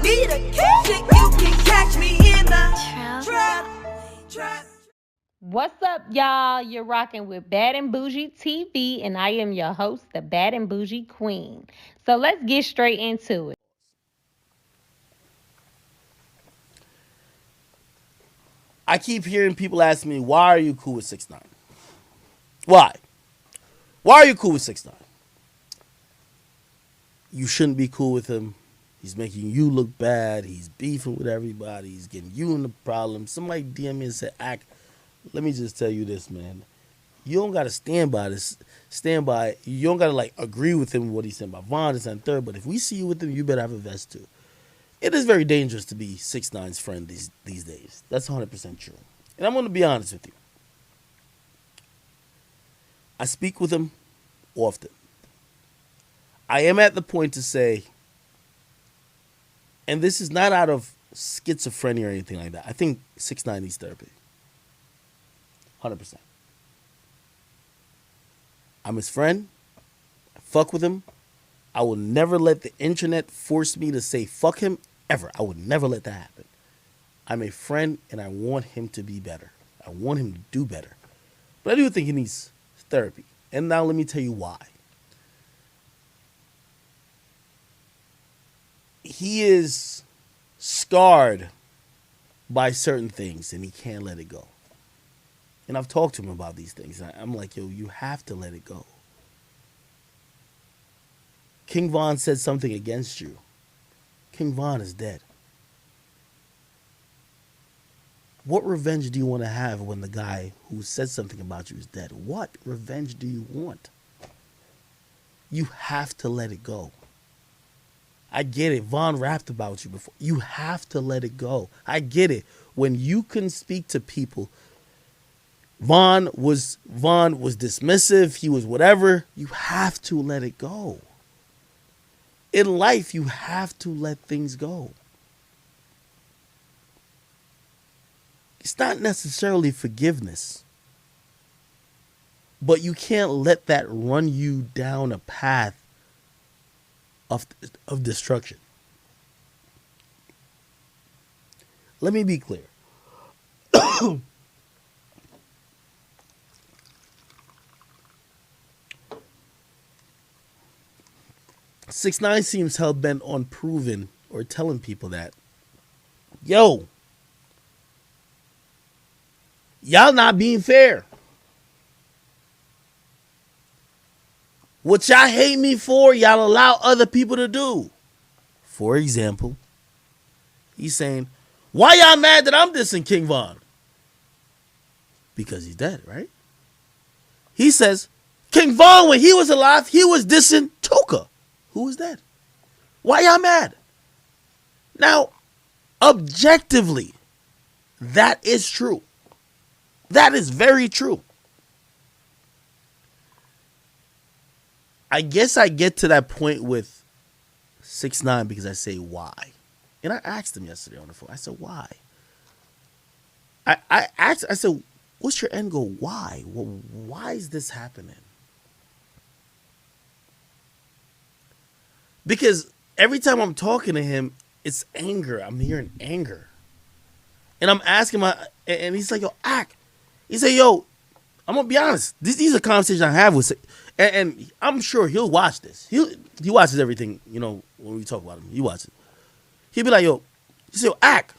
be the king. You can catch me in the trap. What's up, y'all? You're rocking with Bad and Bougie TV, and I am your host, the Bad and Bougie Queen. So let's get straight into it. I keep hearing people ask me, why are you cool with 6ix9ine? Why? Why are you cool with 6ix9ine? You shouldn't be cool with him. He's making you look bad. He's beefing with everybody. He's getting you in the problem. Somebody DM me and said, Act, let me just tell you this, man. You don't got to stand by this. Stand by it. You don't got to, agree with him what he's saying about Vaughn, this, and third. But if we see you with him, you better have a vest, too. It is very dangerous to be 6ix9ine's friend these days. That's 100% true. And I'm going to be honest with you. I speak with him often. I am at the point to say, and this is not out of schizophrenia or anything like that. I think 6ix9ine needs therapy. 100%. I'm his friend. I fuck with him. I will never let the internet force me to say fuck him, ever. I would never let that happen. I'm a friend, and I want him to be better. I want him to do better. But I do think he needs therapy. And now let me tell you why. He is scarred by certain things, and he can't let it go. And I've talked to him about these things. I'm like, yo, you have to let it go. King Von said something against you. King Von is dead. What revenge do you want to have when the guy who said something about you is dead? What revenge do you want? You have to let it go. I get it. Von rapped about you before. You have to let it go. I get it. When you can speak to people, Von was dismissive. He was whatever. You have to let it go. In life, you have to let things go. It's not necessarily forgiveness, but you can't let that run you down a path of destruction. Let me be clear. 6ix9ine seems hell-bent on proving or telling people that, yo, y'all not being fair. What y'all hate me for, y'all allow other people to do. For example, he's saying, why y'all mad that I'm dissing King Von? Because he's dead, right? He says, King Von, when he was alive, he was dissing Tuka, who was dead. Why y'all mad? Now, objectively, that is true. That is very true. I guess I get to that point with 6ix9ine because I say why. And I asked him yesterday on the phone. I said, why? I said, what's your end goal? Why? Well, why is this happening? Because every time I'm talking to him, it's anger. I'm hearing anger. And I'm asking him, and he's like, yo, Act. He said, yo, I'm going to be honest. These are conversations I have with, and I'm sure he'll watch this. He watches everything, when we talk about him. He watches it. He'll be like, yo, he said, yo, Act.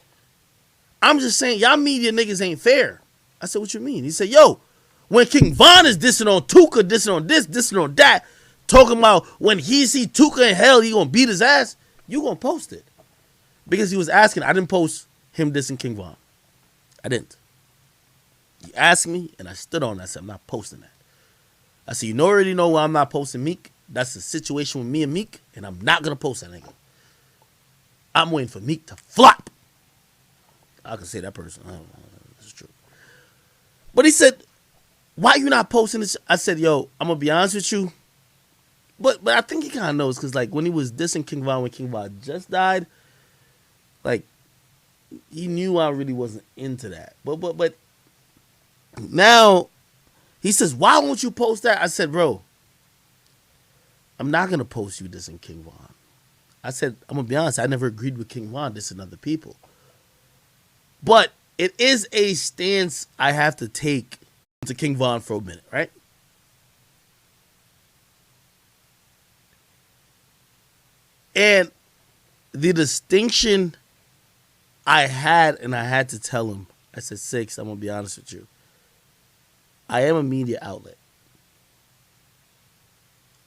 I'm just saying, y'all media niggas ain't fair. I said, what you mean? He said, yo, when King Von is dissing on Tuka, dissing on this, dissing on that, talking about when he see Tuka in hell, he gonna beat his ass, you gonna post it. Because he was asking, I didn't post him dissing King Von. I didn't. He asked me, and I stood on that. I said, I'm not posting that. I said, you already know why I'm not posting Meek. That's the situation with me and Meek, and I'm not gonna post that nigga. I'm waiting for Meek to flop. I can say that person. I don't know. That's true. But he said, why you not posting this? I said, yo, I'm going to be honest with you. But I think he kind of knows because, when he was dissing King Von when King Von just died, he knew I really wasn't into that. But now he says, why won't you post that? I said, bro, I'm not going to post you dissing King Von. I said, I'm gonna be honest, I never agreed with King Von, this and other people. But it is a stance I have to take to King Von for a minute, right? And the distinction I had, and I had to tell him, I said, Six, I'm gonna be honest with you. I am a media outlet.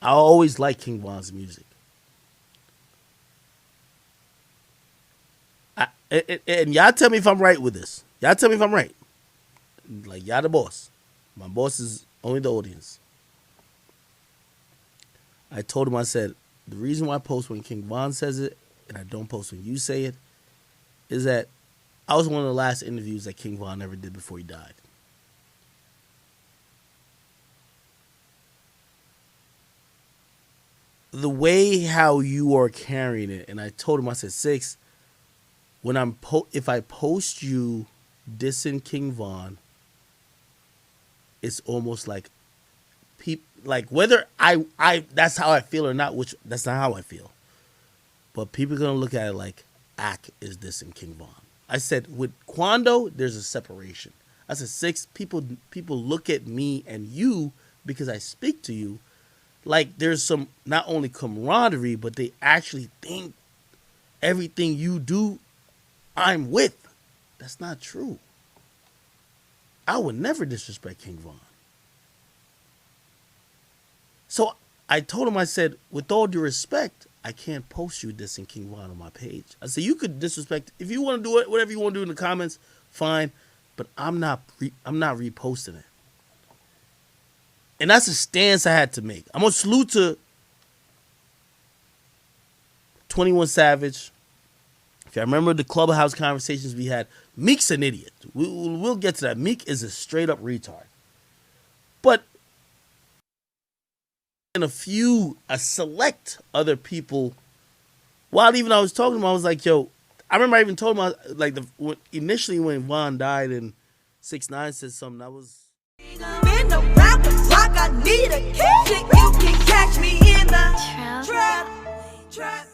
I always like King Von's music. And y'all tell me if I'm right with this. Y'all tell me if I'm right. Like, y'all the boss. My boss is only the audience. I told him, I said, the reason why I post when King Von says it and I don't post when you say it is that I was one of the last interviews that King Von ever did before he died. The way how you are carrying it, and I told him, I said, Six, when if I post you dissing King Von, it's almost like whether I that's how I feel or not, which that's not how I feel. But people are gonna look at it like Ak is dissing King Von. I said with Quando, there's a separation. I said, Six, people look at me and you because I speak to you. Like there's some not only camaraderie, but they actually think everything you do, I'm with. That's not true. I would never disrespect King Von. So I told him, I said, with all due respect, I can't post you dissing King Von on my page. I said, you could disrespect, if you want to do it, whatever you want to do in the comments, fine. But I'm not reposting it. And that's a stance I had to make. I'm going to salute to 21 Savage. If you remember the Clubhouse conversations we had, Meek's an idiot. We'll get to that. Meek is a straight up retard. But and a select other people, while even I was talking to him, I was like, yo, I remember I even told him, like, initially when Von died and 6ix9ine said something, I was... Been around the block, I need a kid. You can catch me in the trap.